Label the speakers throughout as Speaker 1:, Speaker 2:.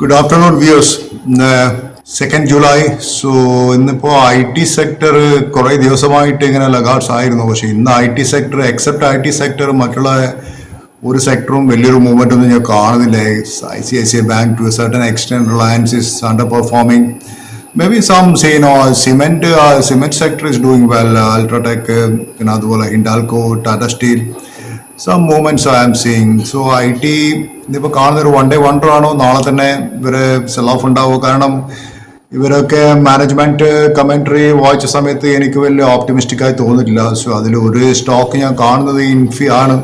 Speaker 1: Good afternoon, viewers. Second July ഇന്നിപ്പോൾ I T sector കുറേ ദിവസമായിട്ട് ഇങ്ങനെ ലഗാർഡ്സ് ആയിരുന്നു. പക്ഷേ ഇന്ന് I T sector except I T sector മറ്റുള്ള ഒരു സെക്ടറും വലിയൊരു മൂവ്മെൻ്റ് ഒന്നും ഞാൻ കാണുന്നില്ല. ICICI bank to a certain extent Reliance is under performing. May be some cement sector is doing well, UltraTech, പിന്നെ അതുപോലെ Hindalco, Tata Steel, some movements I am seeing. So I T ഇതിപ്പോൾ കാണുന്നൊരു വൺ ഡേ വണ്ടർ ആണോ, നാളെ തന്നെ ഇവര് cell of ഉണ്ടാവുമോ? കാരണം ഇവരൊക്കെ മാനേജ്മെന്റ് കമന്ററി വായിച്ച സമയത്ത് എനിക്ക് വലിയ ഓപ്റ്റിമിസ്റ്റിക് ആയി തോന്നിയിട്ടില്ല. സോ അതിൽ ഒരു സ്റ്റോക്ക് ഞാൻ കാണുന്നത് ഇൻഫി ആണ്.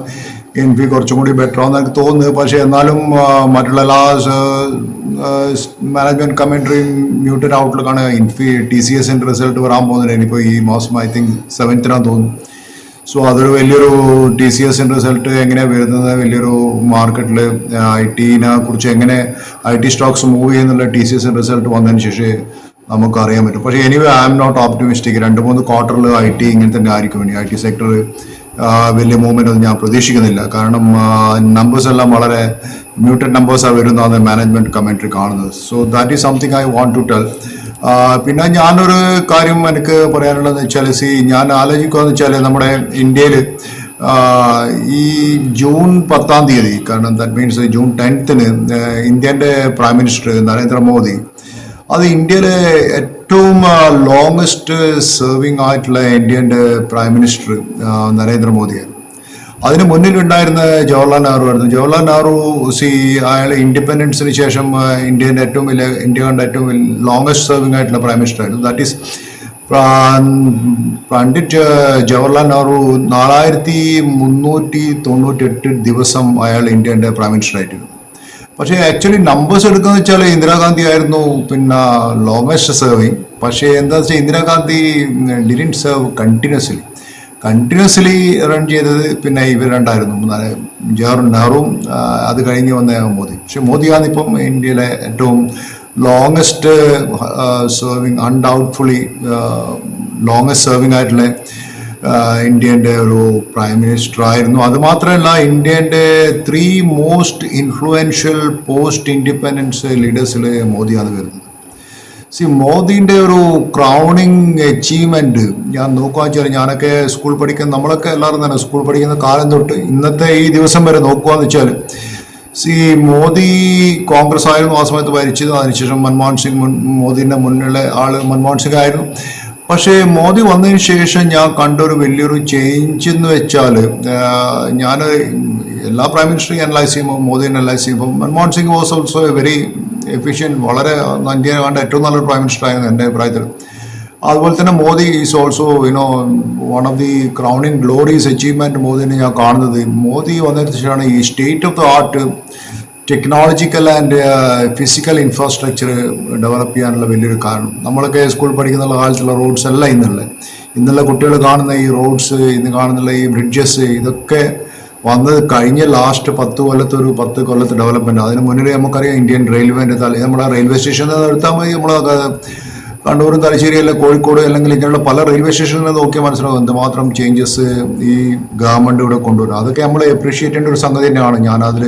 Speaker 1: ഇൻഫി കുറച്ചും കൂടി ബെറ്റർ ആണെന്ന് എനിക്ക് തോന്നുന്നത്. പക്ഷേ എന്നാലും മറ്റുള്ള എല്ലാ management commentary muted ഔട്ട്ലുക്കാണ്. ഇൻഫി TCS result വരാൻ പോകുന്നില്ല ഇനിയിപ്പോൾ ഈ മാസം, ഐ തിങ്ക് 7th തോന്നുന്നു. സോ അതൊരു വലിയൊരു TCS റിസൾട്ട് എങ്ങനെയാണ് വരുന്നത്, വലിയൊരു മാർക്കറ്റിൽ ഐ ടീനെ കുറിച്ച് എങ്ങനെ ഐ ടി സ്റ്റോക്സ് മൂവ് ചെയ്യുന്നുള്ള TCS റിസൾട്ട് വന്നതിന് ശേഷം നമുക്ക് അറിയാൻ പറ്റും. പക്ഷേ anyway I am not optimistic. 2-3 ക്വാർട്ടറിൽ ഐ ടി ഇങ്ങനെ തന്നെ ആയിരിക്കും. ഇനി ഐ ടി സെക്ടർ വലിയ മൂവ്മെന്റ് ഒന്നും ഞാൻ പ്രതീക്ഷിക്കുന്നില്ല. കാരണം നമ്പേഴ്സ് എല്ലാം വളരെ മ്യൂട്ടഡ് നമ്പേഴ്സാണ് വരുന്നതാണ് മാനേജ്മെന്റ് കമന്ററി കാണുന്നത്. So that is something I want to tell. പിന്നെ ഞാനൊരു കാര്യം എനിക്ക് പറയാനുള്ളതെന്ന് വെച്ചാൽ, ഞാൻ ആലോചിക്കുകയെന്ന് വെച്ചാൽ നമ്മുടെ ഇന്ത്യയിൽ ഈ ജൂൺ 10 കാരണം ദാറ്റ് മീൻസ് ജൂൺ 10 ഇന്ത്യൻ്റെ പ്രൈം മിനിസ്റ്റർ നരേന്ദ്രമോദി, അത് ഇന്ത്യയിലെ ഏറ്റവും ലോങ്സ്റ്റ് സെർവിങ് ആയിട്ടുള്ള ഇന്ത്യൻ്റെ പ്രൈം മിനിസ്റ്റർ നരേന്ദ്രമോദിയാണ്. അതിന് മുന്നിലുണ്ടായിരുന്ന ജവഹർലാൽ നെഹ്റു ആയിരുന്നു. ജവഹർലാൽ നെഹ്റു അയാൾ ഇൻഡിപെൻഡൻസിന് ശേഷം ഇന്ത്യ കണ്ട ഏറ്റവും ലോങ്സ്റ്റ് സെർവിങ് ആയിട്ടുള്ള പ്രൈം മിനിസ്റ്റർ ആയിരുന്നു. ദാറ്റ് ഈസ് പണ്ഡിറ്റ് ജവഹർലാൽ നെഹ്റു 4398 ദിവസം അയാൾ ഇന്ത്യൻ്റെ പ്രൈം മിനിസ്റ്റർ ആയിട്ടിരുന്നു. പക്ഷേ ആക്ച്വലി നമ്പേഴ്സ് എടുക്കുക വെച്ചാൽ ഇന്ദിരാഗാന്ധി ആയിരുന്നു പിന്നെ ലോങ്സ്റ്റ് സെർവിങ്. പക്ഷേ എന്താ വെച്ചാൽ Indira Gandhi didn't serve continuously run ചെയ്തത് പിന്നെ ഇവർ രണ്ടായിരുന്നു, ജവഹർലാൽ നെഹ്റുവും അത് കഴിഞ്ഞ് വന്ന മോദി. പക്ഷെ മോദിയാണ് ഇപ്പം ഇന്ത്യയിലെ ഏറ്റവും ലോങ്സ്റ്റ് സെർവിങ്, അൺഡൗട്ട്ഫുള്ളി ലോങ്സ്റ്റ് സെർവിങ് ആയിട്ടുള്ള ഇന്ത്യൻ്റെ ഒരു പ്രൈം മിനിസ്റ്റർ ആയിരുന്നു. അതുമാത്രമല്ല ഇന്ത്യൻ്റെ 3 മോസ്റ്റ് ഇൻഫ്ലുവൻഷ്യൽ പോസ്റ്റ് ഇൻഡിപെൻഡൻസ് ലീഡേഴ്സിൽ മോദിയാണ് വരുന്നത്. മോദിൻ്റെ ഒരു ക്രൗണിങ് അച്ചീവ്മെന്റ് ഞാൻ നോക്കുക വെച്ചാൽ, ഞാനൊക്കെ സ്കൂൾ പഠിക്കുന്ന, നമ്മളൊക്കെ എല്ലാവരും തന്നെ സ്കൂൾ പഠിക്കുന്ന കാലം തൊട്ട് ഇന്നത്തെ ഈ ദിവസം വരെ നോക്കുകയെന്ന് വെച്ചാൽ, മോദി കോൺഗ്രസ് ആയിരുന്നു ആ സമയത്ത് ഭരിച്ചത്. അതിനുശേഷം മൻമോഹൻ സിംഗ്, മോദിൻ്റെ മുന്നിലുള്ള ആള് മൻമോഹൻ സിംഗ് ആയിരുന്നു. പക്ഷേ മോദി വന്നതിന് ശേഷം ഞാൻ കണ്ടൊരു വലിയൊരു ചേഞ്ച് എന്ന് വെച്ചാൽ, ഞാൻ എല്ലാ പ്രൈം മിനിസ്റ്ററും അനലൈസ് ചെയ്യുമ്പോൾ മോദിനെ അനലൈസ് ചെയ്യുമ്പോൾ Manmohan Singh was also A very efficient, വളരെ ഇന്ത്യ കണ്ട ഏറ്റവും നല്ലൊരു പ്രൈം മിനിസ്റ്റർ ആയിരുന്നു എൻ്റെ അഭിപ്രായത്തിൽ. അതുപോലെ തന്നെ Modi is also one of the crowning glories achievement മോദിനെ ഞാൻ കാണുന്നത്. മോദി വന്നതിന് ശേഷമാണ് ഈ state of the art technological and physical infrastructure develop ചെയ്യാനുള്ള വലിയൊരു കാരണം. നമ്മളൊക്കെ സ്കൂൾ പഠിക്കുന്ന കാലത്തുള്ള റോഡ്സ് അല്ല ഇന്നുള്ള കുട്ടികൾ കാണുന്ന ഈ റോഡ്സ്, ഇന്ന് കാണുന്നുള്ള ഈ ബ്രിഡ്ജസ്, ഇതൊക്കെ വന്നത് കഴിഞ്ഞ ലാസ്റ്റ് 10 കൊല്ലത്തെ ഡെവലപ്മെൻറ്റ്. അതിന് മുന്നിൽ നമുക്കറിയാം ഇന്ത്യൻ റെയിൽവേൻ്റെ നമ്മളെ റെയിൽവേ സ്റ്റേഷൻ എടുത്താൽ മതി. നമ്മൾ കണ്ണൂരും തലശ്ശേരി അല്ലെങ്കിൽ കോഴിക്കോട് അല്ലെങ്കിൽ ഇങ്ങനെയുള്ള പല റെയിൽവേ സ്റ്റേഷനിൽ നോക്കിയാൽ മനസ്സിലാവും എന്തുമാത്രം ചേഞ്ചസ് ഈ ഗവൺമെൻറ് ഇവിടെ കൊണ്ടുവരും. അതൊക്കെ നമ്മൾ അപ്രീഷിയേറ്റ് ചെയ്യേണ്ട ഒരു സംഗതി തന്നെയാണ്. ഞാനതിൽ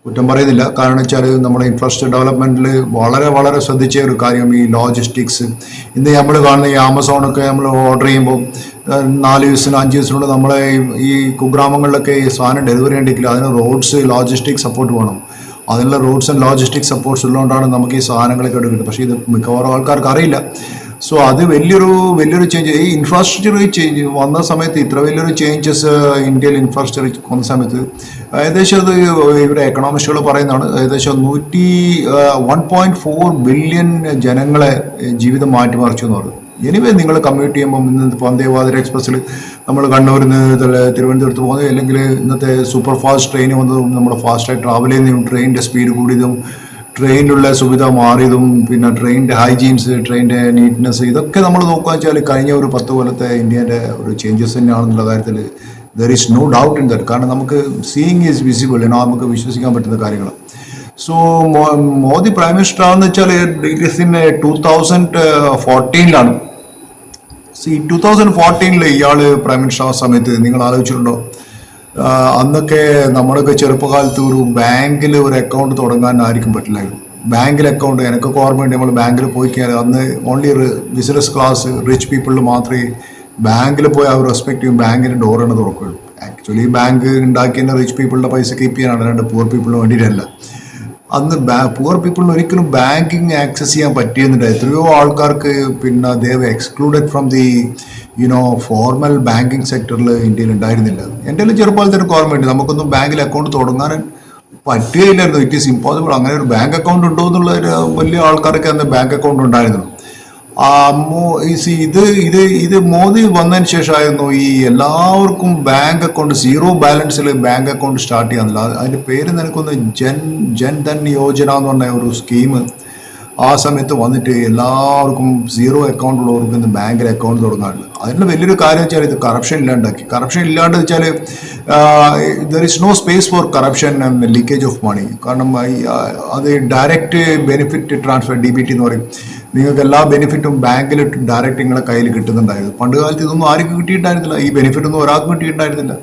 Speaker 1: കുറ്റം പറയുന്നില്ല. കാരണം വെച്ചാൽ നമ്മുടെ ഇൻഫ്രാസ്ട്രക്ചർ ഡെവലപ്മെൻറ്റിൽ വളരെ വളരെ ശ്രദ്ധിച്ച ഒരു കാര്യം ഈ ലോജിസ്റ്റിക്സ്. ഇന്ന് നമ്മൾ കാണുന്ന ഈ ആമസോണൊക്കെ നമ്മൾ ഓർഡർ ചെയ്യുമ്പോൾ 4 ദിവസത്തിന് 5 ദിവസത്തിനുള്ളിൽ നമ്മളെ ഈ കുഗ്രാമങ്ങളിലൊക്കെ ഈ സാധനം ഡെലിവറി ചെയ്യേണ്ടിക്കില്ല. അതിന് റോഡ്സ് ലോജിസ്റ്റിക് സപ്പോർട്ട് വേണം. അതിനുള്ള റോഡ്സ് ആൻഡ് ലോജിസ്റ്റിക് സപ്പോർട്ട്സ് ഉള്ളതുകൊണ്ടാണ് നമുക്ക് ഈ സാധനങ്ങളൊക്കെ എടുക്കുന്നത്. പക്ഷേ ഇത് മിക്കവാറും ആൾക്കാർക്ക് അറിയില്ല. സോ അത് വലിയൊരു ചേഞ്ച്. ഈ ഇൻഫ്രാസ്ട്രക്ചർ ചേഞ്ച് വന്ന സമയത്ത്, ഇത്ര വലിയൊരു ചേഞ്ചസ് ഇന്ത്യയിൽ ഇൻഫ്രാസ്ട്രക്ചർ വന്ന സമയത്ത്, ഏകദേശം അത് ഇവിടെ എക്കണോമിസ്റ്റുകൾ പറയുന്നതാണ്, ഏകദേശം 1.4 ബില്യൺ ജനങ്ങളെ ജീവിതം മാറ്റിമറിച്ചു എന്ന് പറയും. എനിവേ നിങ്ങൾ കമ്മ്യൂട്ട് ചെയ്യുമ്പോൾ ഇന്ന് വന്ദേ ഭാരത് എക്സ്പ്രസ്സിൽ നമ്മൾ കണ്ണൂരിൽ നിന്ന് തിരുവനന്തപുരത്ത് പോകുന്നത്, അല്ലെങ്കിൽ ഇന്നത്തെ സൂപ്പർ ഫാസ്റ്റ് ട്രെയിൻ വന്നതും നമ്മുടെ ഫാസ്റ്റായി ട്രാവൽ ചെയ്യുന്നതും ട്രെയിനിൻ്റെ സ്പീഡ് കൂടിയതും ട്രെയിനിലുള്ള സുവിധ മാറിയതും പിന്നെ ട്രെയിനിൻ്റെ ഹൈജീൻസ്, ട്രെയിനിൻ്റെ നീറ്റ്നെസ്, ഇതൊക്കെ നമ്മൾ നോക്കുക വെച്ചാൽ കഴിഞ്ഞ ഒരു 10 കൊല്ലത്തെ ഇന്ത്യൻ്റെ ഒരു ചേഞ്ചസ് തന്നെയാണെന്നുള്ള കാര്യത്തിൽ there is no doubt in that. കാരണം നമുക്ക് സീയിങ് ഈസ് വിസിബിൾ, നമുക്ക് വിശ്വസിക്കാൻ പറ്റുന്ന കാര്യങ്ങൾ. സോ മോദി പ്രൈം മിനിസ്റ്റർ ആണെന്ന് വെച്ചാൽ ഇറ്റ് ഈസ് ഇൻ 2014. 2014 ഇയാൾ പ്രൈം മിനിസ്റ്റർ ആ സമയത്ത് നിങ്ങൾ ആലോചിച്ചിട്ടുണ്ടോ? അന്നൊക്കെ നമ്മളൊക്കെ ചെറുപ്പകാലത്ത് ഒരു ബാങ്കിൽ ഒരു അക്കൗണ്ട് തുടങ്ങാൻ ആയിരിക്കും പറ്റില്ലായിരുന്നു. ബാങ്കിൽ അക്കൗണ്ട് എനിക്കൊക്കെ ഓർമ്മയുണ്ട്. നമ്മൾ ബാങ്കിൽ പോയി കഴിഞ്ഞാൽ അന്ന് ഓൺലി ബിസിനസ് ക്ലാസ് റിച്ച് പീപ്പിളിൽ മാത്രമേ ബാങ്കിൽ പോയി അവർ റെസ്പെക്റ്റീവ് ബാങ്കിൻ്റെ ഡോറാണ് തുറക്കുകയുള്ളൂ. ആക്ച്വലി ബാങ്ക് ഉണ്ടാക്കിയ റിച്ച് പീപ്പിളിൻ്റെ പൈസ കീപ്പ് ചെയ്യാനാണ്, അല്ലാണ്ട് പുവർ പീപ്പിളിന് വേണ്ടിയിട്ടല്ല. അന്ന് പുവർ പീപ്പിളിന് ഒരിക്കലും ബാങ്കിങ് ആക്സസ് ചെയ്യാൻ പറ്റിയെന്നില്ല. എത്രയോ ആൾക്കാർക്ക് പിന്നെ Dev excluded from the formal banking സെക്ടറിൽ ഇന്ത്യയിൽ ഉണ്ടായിരുന്നില്ല. എൻ്റെ ചെറുപ്പകാലത്ത് എനിക്ക് ഓർമ്മയുണ്ട്, നമുക്കൊന്നും ബാങ്കിൽ അക്കൗണ്ട് തുടങ്ങാൻ പറ്റുകയില്ലായിരുന്നു. It is impossible. അങ്ങനെ ഒരു ബാങ്ക് അക്കൗണ്ട് ഉണ്ടോ എന്നുള്ള ഒരു വലിയ ആൾക്കാർക്ക് അന്ന് ബാങ്ക് അക്കൗണ്ട് ഉണ്ടായിരുന്നു. ഇത് മോദി വന്നതിന് ശേഷമായിരുന്നു ഈ എല്ലാവർക്കും ബാങ്ക് അക്കൗണ്ട് സീറോ ബാലൻസിൽ ബാങ്ക് അക്കൗണ്ട് സ്റ്റാർട്ട് ചെയ്യാന്നില്ല. അതിൻ്റെ പേര് നിനക്കൊന്ന് ജൻധൻ യോജന എന്ന് പറഞ്ഞ ഒരു സ്കീം ആ സമയത്ത് വന്നിട്ട് എല്ലാവർക്കും സീറോ അക്കൗണ്ട് ഉള്ളവർക്ക് ഇന്ന് ബാങ്കിൽ അക്കൗണ്ട് തുടങ്ങാറുണ്ട്. അതിനുള്ള വലിയൊരു കാര്യം വെച്ചാൽ ഇത് കറപ്ഷൻ ഇല്ലാണ്ടാക്കി. കറപ്ഷൻ ഇല്ലാണ്ട് വെച്ചാൽ there is no space for corruption and leakage of money. കാരണം അത് ഡയറക്റ്റ് ബെനിഫിറ്റ് ട്രാൻസ്ഫർ DBT എന്ന് പറയും. നിങ്ങൾക്ക് എല്ലാ ബെനിഫിറ്റും ബാങ്കിൽ ഡയറക്റ്റ് നിങ്ങളെ കയ്യിൽ കിട്ടുന്നുണ്ടായിരുന്നു. പണ്ട് കാലത്ത് ഇതൊന്നും ആർക്കും കിട്ടിയിട്ടുണ്ടായിരുന്നില്ല. ഈ ബെനിഫിറ്റ് ഒന്നും ഒരാൾക്കും കിട്ടിയിട്ടുണ്ടായിരുന്നില്ല.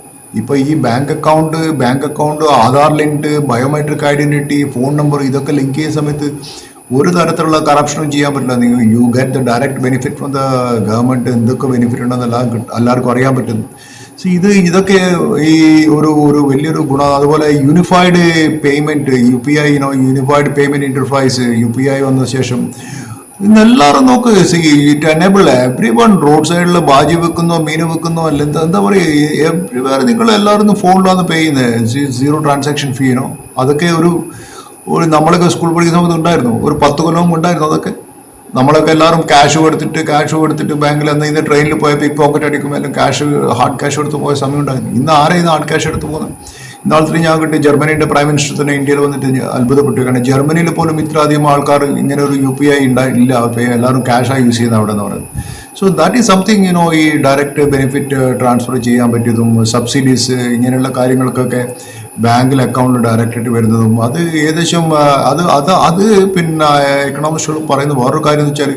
Speaker 1: ഇപ്പോൾ ഈ bank account Aadhaar link, biometric identity, phone number ഇതൊക്കെ ലിങ്ക് ചെയ്യുന്ന സമയത്ത് ഒരു തരത്തിലുള്ള കറപ്ഷനും ചെയ്യാൻ പറ്റില്ല. നിങ്ങൾ you get the direct benefit from the government. എന്തൊക്കെ ബെനിഫിറ്റ് ഉണ്ടെന്ന് എല്ലാവർക്കും അറിയാൻ പറ്റുന്നു. സോ ഇതൊക്കെ ഈ ഒരു വലിയൊരു ഗുണം. അതുപോലെ unified payment UPI unified payment interface UPI വന്ന ശേഷം ഇന്ന് എല്ലാവരും നോക്ക്, it enable every one. Road സൈഡിൽ ബാജി വെക്കുന്നോ മീൻ വെക്കുന്നോ അല്ല എന്താ പറയുക, എവ്രിവെയർ നിങ്ങൾ എല്ലാവരും ഫോണിലാണ് പേ ചെയ്യുന്നത്. സീറോ ട്രാൻസാക്ഷൻ ഫീനോ അതൊക്കെ ഒരു നമ്മളൊക്കെ സ്കൂൾ പഠിക്കുന്ന സമയത്ത് ഉണ്ടായിരുന്നു. ഒരു 10 കൊല്ലം ഉണ്ടായിരുന്നു അതൊക്കെ. നമ്മളൊക്കെ എല്ലാവരും ക്യാഷ് കൊടുത്തിട്ട് ബാങ്കിൽ ഇന്ന് ട്രെയിനിൽ പോയപ്പോൾ ഈ പോക്കറ്റ് അടിക്കുമ്പോൾ എല്ലാം ഹാർഡ് ക്യാഷ് എടുത്ത് പോയ സമയം ഉണ്ടായിരുന്നു. ഇന്ന് ആരെയും ഹാർഡ് ക്യാഷ് എടുത്ത് പോകുന്നത്? ഇന്നാളത്തിന് ഞാൻ കിട്ടി ജർമ്മനിയുടെ പ്രൈം മിനിസ്റ്റർ തന്നെ ഇന്ത്യയിൽ വന്നിട്ട് അത്ഭുതപ്പെട്ടു. കാരണം ജർമ്മനിയിൽ പോലും ഇത്ര അധികം ആൾക്കാർ ഇങ്ങനെ ഒരു UPI ഇല്ല. എല്ലാവരും ക്യാഷായി യൂസ് ചെയ്യുന്ന അവിടെ എന്ന് പറയുന്നത്. സോ ദാറ്റ് ഈസ് സംതിങ് ഈ ഡയറക്റ്റ് ബെനിഫിറ്റ് ട്രാൻസ്ഫർ ചെയ്യാൻ പറ്റിയതും സബ്സിഡീസ് ഇങ്ങനെയുള്ള കാര്യങ്ങൾക്കൊക്കെ ബാങ്കിൽ അക്കൗണ്ടിൽ ഡയറക്റ്റായിട്ട് വരുന്നതും അത് ഏകദേശം അത് പിന്നെ എക്കണോമിസ്റ്റുകൾ പറയുന്ന വേറൊരു കാര്യം എന്ന് വെച്ചാൽ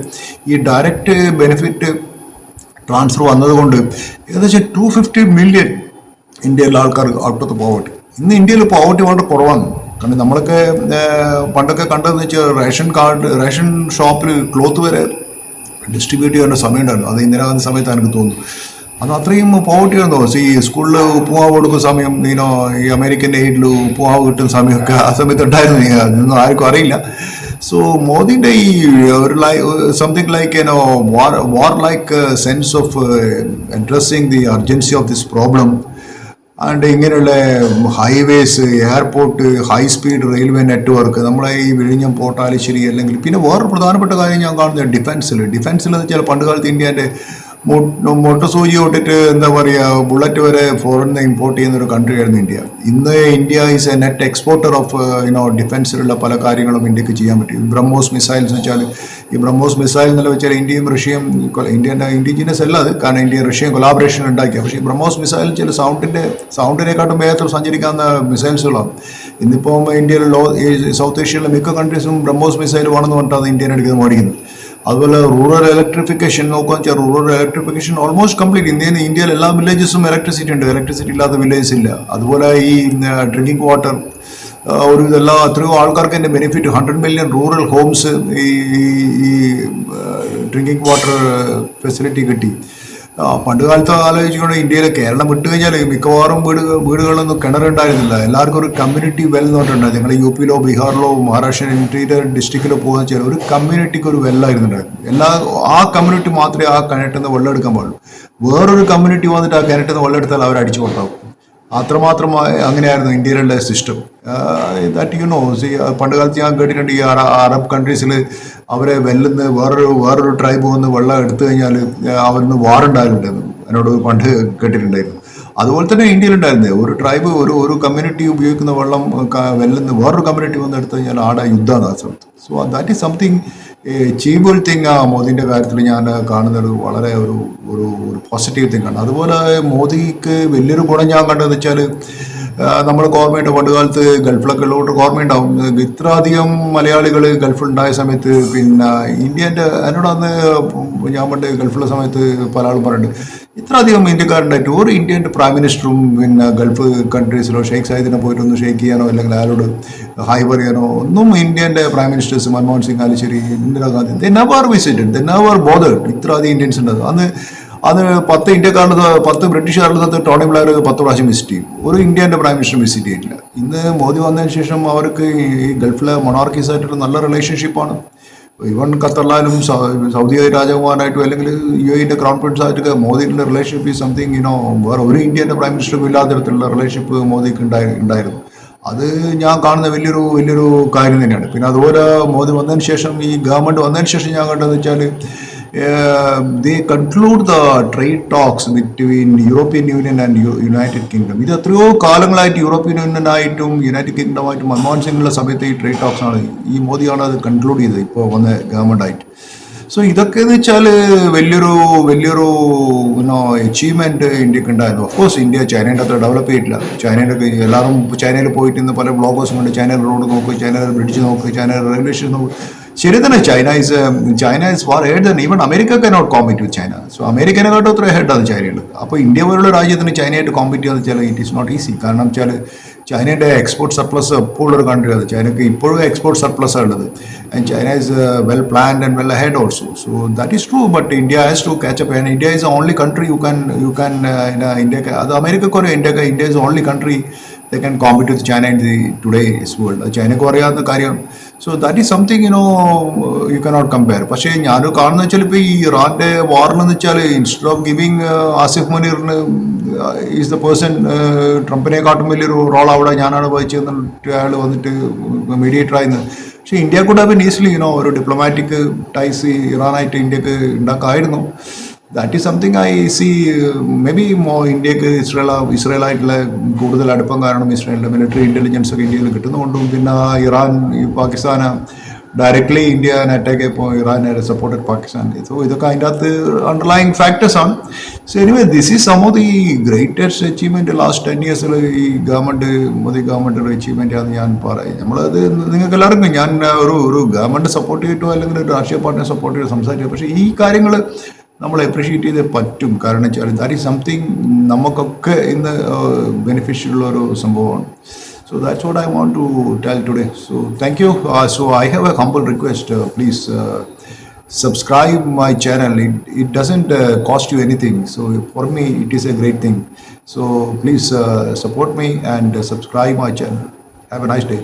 Speaker 1: ഈ ഡയറക്റ്റ് ബെനിഫിറ്റ് ട്രാൻസ്ഫർ വന്നതുകൊണ്ട് ഏകദേശം 250 മില്യൺ ഇന്ത്യയിലെ ആൾക്കാർ ഔട്ട് ഓഫ് പോവർട്ടി. ഇന്ന് ഇന്ത്യയിൽ പോവർട്ടി വളരെ കുറവാണ്. കാരണം നമ്മളൊക്കെ പണ്ടൊക്കെ കണ്ടതെന്ന് വെച്ചാൽ റേഷൻ ഷോപ്പിൽ ക്ലോത്ത് വരെ ഡിസ്ട്രിബ്യൂട്ട് ചെയ്യേണ്ട സമയം ഉണ്ടായിരുന്നു. അത് ഇന്ദിരാഗാന്ധി സമയത്ത് എനിക്ക് തോന്നുന്നു. അത് അത്രയും പോവർട്ടി ആയിരുന്നു. ഈ സ്കൂളിൽ ഉപ്പുമാവ് കൊടുക്കുന്ന സമയം ഈ അമേരിക്കൻ എയ്ഡിൽ ഉപ്പുമാവ് കിട്ടുന്ന സമയമൊക്കെ ആ സമയത്ത് ഉണ്ടായിരുന്നു. അതൊന്നും ആർക്കും അറിയില്ല. സോ മോദിൻ്റെ ഈ ഒരു something like war like sense of addressing the urgency of this problem and ഇങ്ങനെയുള്ള highways, airport, high speed railway network, നമ്മളെ ഈ വിഴിഞ്ഞം, പോട്ടാലിശ്ശേരി അല്ലെങ്കിൽ പിന്നെ വേറൊരു പ്രധാനപ്പെട്ട കാര്യം ഞാൻ കാണുന്നത് ഡിഫൻസിൽ എന്ന് വെച്ചാൽ പണ്ട് കാലത്ത് ഇന്ത്യൻ്റെ മൊട്ടസൂചി തൊട്ടിട്ട് എന്താ പറയുക ബുള്ളറ്റ് വരെ ഫോറിൻ നിന്ന് ഇമ്പോർട്ട് ചെയ്യുന്ന ഒരു കൺട്രി ആയിരുന്നു ഇന്ത്യ. ഇന്ന് India is a net exporter of ഡിഫൻസിലുള്ള പല കാര്യങ്ങളും ഇന്ത്യക്ക് ചെയ്യാൻ പറ്റും. ബ്രഹ്മോസ് മിസൈൽസ് എന്ന് വെച്ചാൽ ഈ ബ്രഹ്മോസ് മിസൈൽ എന്നുള്ള വെച്ചാൽ ഇന്ത്യയും റഷ്യയും ഇന്ത്യൻ്റെ ഇൻഡിജിനസ് അല്ല അത്, കാരണം ഇന്ത്യയും റഷ്യയും കൊലാബറേഷൻ ഉണ്ടാക്കിയ. പക്ഷേ ഈ ബ്രഹ്മോസ് മിസൈൽ വെച്ചാൽ സൗണ്ടിനെക്കാട്ടും വേഗത്തിൽ സഞ്ചരിക്കാവുന്ന മിസൈൽസുകളാണ്. ഇന്നിപ്പോൾ ഇന്ത്യയിൽ സൗത്ത് ഏഷ്യയിലെ മിക്ക കൺട്രീസും ബ്രഹ്മോസ് മിസൈൽ വേണമെന്ന് പറഞ്ഞിട്ടാണ് ഇന്ത്യനെ എടുക്കുന്നത് മേടിക്കുന്നത്. അതുപോലെ റൂറൽ ഇലക്ട്രിഫിക്കേഷൻ നോക്കുക വെച്ചാൽ റൂറൽ ഇലക്ട്രിഫിക്കേഷൻ ഓൾമോസ്റ്റ് കംപ്ലീറ്റ്. ഇന്ത്യയിൽ എല്ലാ വില്ലേജസും ഇലക്ട്രിസിറ്റി ഉണ്ട്. ഇലക്ട്രിസിറ്റി ഇല്ലാത്ത വില്ലേജസ് ഇല്ല. അതുപോലെ ഈ ഡ്രിങ്കിങ് വാട്ടർ ഇതെല്ലാം എത്രയോ ആൾക്കാർക്ക് എൻ്റെ ബെനിഫിറ്റ് 100 മില്യൺ റൂറൽ ഹോംസ് ഈ ഡ്രിങ്കിങ് വാട്ടർ ഫെസിലിറ്റി കിട്ടി. പണ്ട് കാലത്ത് ആലോചിച്ചുകൊണ്ട് ഇന്ത്യയിലെ കേരളം വിട്ടു കഴിഞ്ഞാൽ മിക്കവാറും വീടുകളൊന്നും കിണറുണ്ടായിരുന്നില്ല. എല്ലാവർക്കും ഒരു കമ്മ്യൂണിറ്റി വെൽ എന്ന് പറഞ്ഞിട്ടുണ്ടായിരുന്നു. നിങ്ങൾ UP-ലോ ബീഹാറിലോ മഹാരാഷ്ട്ര ഇന്റീരിയർ ഡിസ്ട്രിക്റ്റിലോ പോകുന്ന വെച്ചാൽ ഒരു കമ്മ്യൂണിറ്റിക്ക് ഒരു വെല്ലായിരുന്നുണ്ടായിരുന്നു. ആ കമ്മ്യൂണിറ്റി മാത്രമേ ആ കിണറ്റിൽ നിന്ന് വെള്ളം എടുക്കാൻ പാടുള്ളൂ. വേറൊരു കമ്മ്യൂണിറ്റി വന്നിട്ട് ആ കിണറ്റിൽ നിന്ന് വെള്ളം എടുത്താൽ അവർ അടിച്ചു കൊണ്ടാവും. അത്രമാത്രം അങ്ങനെയായിരുന്നു ഇന്ത്യയിലുള്ള സിസ്റ്റം. പണ്ട് കാലത്ത് ഞാൻ കേട്ടിട്ടുണ്ട് ഈ അറബ് കൺട്രീസിൽ അവരെ വെല്ലുന്ന വേറൊരു ട്രൈബ് വന്ന് വെള്ളം എടുത്തു കഴിഞ്ഞാൽ അവരിന്ന് വാറുണ്ടായിട്ടുണ്ടെന്ന് എന്നോട് പണ്ട് കേട്ടിട്ടുണ്ടായിരുന്നു. അതുപോലെ തന്നെ ഇന്ത്യയിലുണ്ടായിരുന്നത് ഒരു ട്രൈബ് ഒരു കമ്മ്യൂണിറ്റി ഉപയോഗിക്കുന്ന വെള്ളം വെല്ലുന്ന വേറൊരു കമ്മ്യൂണിറ്റി വന്ന് എടുത്തു കഴിഞ്ഞാൽ ആടെ യുദ്ധമാണ് ആ സമയത്ത്. So that is something achievable thing. മോദിൻ്റെ കാര്യത്തിൽ ഞാൻ കാണുന്നത് വളരെ ഒരു പോസിറ്റീവ് തിങ് ആണ്. അതുപോലെ മോദിക്ക് വലിയൊരു ഗുണം ഞാൻ കണ്ടതെന്ന് വെച്ചാൽ നമ്മൾ ഓർമ്മയുണ്ട് പണ്ട് കാലത്ത് ഗൾഫിലൊക്കെ ഉള്ളവർക്ക് ഓർമ്മയുണ്ടാവും ഇത്ര അധികം മലയാളികൾ ഗൾഫിലുണ്ടായ സമയത്ത്. പിന്നെ ഇന്ത്യൻ്റെ എന്നോട് അന്ന് ഞാൻ പണ്ട് ഗൾഫിലുള്ള സമയത്ത് പല ആളും പറഞ്ഞിട്ടുണ്ട് ഇത്ര അധികം ഇന്ത്യക്കാരുണ്ടായിട്ട് ഒരു ഇന്ത്യൻ്റെ പ്രൈം മിനിസ്റ്ററും പിന്നെ ഗൾഫ് കൺട്രീസിലോ ഷെയ്ഖ് സായിദിനെ പോയിട്ടൊന്ന് ഷെയ്ക്ക് ചെയ്യാനോ അല്ലെങ്കിൽ അയാളോട് ഹൈബറിയനോ ഒന്നും ഇന്ത്യൻ്റെ പ്രൈം മിനിസ്റ്റേഴ്സ് മൻമോഹൻ സിംഗ് ആയാലും ശരി, Indira Gandhi, they never visited, they never bothered. ഇത്ര അധികം ഇന്ത്യൻസ് ഉണ്ട്. അന്ന് 10 ഇന്ത്യക്കാരുടെ 10 ബ്രിട്ടീഷുകാരുടെ ടോണി ബ്ലെയർ 10 പ്രാവശ്യം വിസിറ്റ് ചെയ്യും. ഒരു ഇന്ത്യൻ്റെ പ്രൈം മിനിസ്റ്റർ വിസിറ്റ് ചെയ്തിട്ടില്ല. ഇന്ന് മോദി വന്നതിന് ശേഷം അവർക്ക് ഈ ഗൾഫിലെ മൊണാർക്കീസായിട്ടുള്ള നല്ല റിലേഷൻഷിപ്പാണ്. ഈവൻ ഖത്തറിലായാലും സൗദി രാജകുമാരനായിട്ടും അല്ലെങ്കിൽ UAE ക്രൗൺ പ്രിൻസ് ആയിട്ടൊക്കെ മോദിയുടെ റിലേഷൻഷിപ്പ് ഈസ് സംതിങ് വേറെ ഒരു ഇന്ത്യൻ്റെ പ്രൈം മിനിസ്റ്റർക്കും ഇല്ലാത്ത തരത്തിലുള്ള റിലേഷൻഷിപ്പ് മോദിക്ക് ഉണ്ടായിരുന്നു. അത് ഞാൻ കാണുന്ന വലിയൊരു കാര്യം തന്നെയാണ്. പിന്നെ അതുപോലെ മോദി വന്നതിന് ശേഷം, ഈ ഗവൺമെൻറ് വന്നതിന് ശേഷം ഞാൻ കണ്ടതെന്ന് വെച്ചാൽ they conclude the trade talks between European Union and United Kingdom. ഇത് എത്രയോ കാലങ്ങളായിട്ട് യൂറോപ്യൻ യൂണിയനായിട്ടും യുണൈറ്റഡ് കിങ്ഡമായിട്ടും മൻമോഹൻ സിംഗിൻ്റെ സമയത്ത് ഈ ട്രേഡ് ടോക്സ് ആണ്, ഈ മോദിയാണ് അത് കൺക്ലൂഡ് ചെയ്തത് ഇപ്പോൾ വന്ന ഗവൺമെൻറ്റായിട്ട്. സോ ഇതൊക്കെ എന്ന് വെച്ചാൽ വലിയൊരു അച്ചീവ്മെൻറ്റ് ഇന്ത്യക്ക് ഉണ്ടായിരുന്നു. ഓഫ്കോഴ്സ് ഇന്ത്യ ചൈനയുടെ അത്ര ഡെവലപ്പ് ചെയ്തിട്ടില്ല. എല്ലാവരും ചൈനയിൽ പോയിട്ട് ഇന്ന് പല ബ്ലോഗേഴ്സും കൊണ്ട് ചൈനയിൽ റോഡ് നോക്ക്, ചൈനയിൽ ബ്രിഡ്ജ് നോക്ക്, ചൈനയിൽ റെയിൽവേ സ്റ്റേഷൻ നോക്ക്. ശരി തന്നെ, China is far ahead than even America cannot compete with China. So അമേരിക്കനെക്കാട്ടും അത്ര ഹെഡാണ് ചൈനയുള്ളത്. അപ്പോൾ ഇന്ത്യ പോലുള്ള രാജ്യത്തിന് ചൈനയായിട്ട് കോമ്പീറ്റ് ചെയ്യാന്ന് വെച്ചാൽ ഇറ്റ് ഈസ് നോട്ട് ഈസി. കാരണം വെച്ചാൽ ചൈനയുടെ എക്സ്പോർട്ട് സർപ്ലസ് എപ്പോഴും ഒരു കൺട്രി ആണ്. ചൈനക്ക് ഇപ്പോഴും എക്സ്പോർട്ട് സർപ്ലസ് ഉള്ളത്. And China is well planned and well ahead also. So that is true. But India has to catch up. And India is the only country you can ഇന്ത്യക്ക്, അത് അമേരിക്കക്ക് ഒരു India is only country they can compete with China in the today's world. ചൈനക്ക് അറിയാവുന്ന കാര്യം. So that is something you cannot compare. പക്ഷേ ഞാൻ കാണുന്ന വെച്ചാൽ ഇപ്പോൾ ഈ ഇറാൻ്റെ വാറിലെന്ന് വെച്ചാൽ ഇൻസ്റ്റെഡ് ഓഫ് ഗിവിങ് ആസിഫ് മുനീറിന് ഈസ് ദ പേഴ്സൺ, ട്രംപിനെക്കാട്ടും വലിയൊരു റോൾ അവിടെ ഞാനാണ് വഹിച്ചതെന്നിട്ട് അയാൾ വന്നിട്ട് മീഡിയേറ്റർ ആയിരുന്നു. പക്ഷേ ഇന്ത്യ കൂടെ ബീൻ ഈസിലി ഒരു ഡിപ്ലോമാറ്റിക് ടൈസ് ഇറാനായിട്ട് ഇന്ത്യക്ക് ഉണ്ടാക്കായിരുന്നു. That is something I see. Maybe ഇന്ത്യക്ക് ഇസ്രയേലായിട്ടുള്ള കൂടുതൽ അടുപ്പം കാരണം ഇസ്രയേലിൻ്റെ മിലിറ്ററി ഇൻ്റലിജൻസ് ഒക്കെ ഇന്ത്യയിൽ കിട്ടുന്നതുകൊണ്ടും, പിന്നെ ഇറാൻ പാകിസ്ഥാന് ഡയറക്ട്ലി ഇന്ത്യ അറ്റാക്ക് ചെയ്യപ്പോൾ ഇറാൻ സപ്പോർട്ടഡ് പാകിസ്ഥാൻ. സോ ഇതൊക്കെ അതിൻ്റെ അകത്ത് അണ്ടർലൈങ് ഫാക്ടേഴ്സ് ആണ്. So anyway this is some of the greatest achievement last 10 years ഈ മോദി ഗവൺമെൻറ്റിൻ്റെ അച്ചീവ്മെൻ്റ് ആണെന്ന് ഞാൻ പറയും. നമ്മളത് നിങ്ങൾക്ക് എല്ലാവർക്കും ഞാൻ ഒരു ഗവൺമെൻറ് സപ്പോർട്ട് ചെയ്തിട്ടോ അല്ലെങ്കിൽ ഒരു രാഷ്ട്രീയ പാർട്ടിനെ സപ്പോർട്ട് ചെയ്ത് സംസാരിക്കുക. പക്ഷേ ഈ കാര്യങ്ങൾ നമ്മൾ അപ്രീഷിയേറ്റ് ചെയ്തേ പറ്റും. കാരണം വെച്ചാൽ ദാറ്റ് ഈസ് സംതിങ് നമുക്കൊക്കെ ഇന്ന് ബെനിഫിഷ്യൽ ഉള്ള ഒരു സംഭവമാണ്. So that's what I want to tell today. So thank you. So I have a humble request. Please subscribe my channel. It doesn't cost you anything. So for me, it is a great thing. So please support me and subscribe my channel. Have a nice day.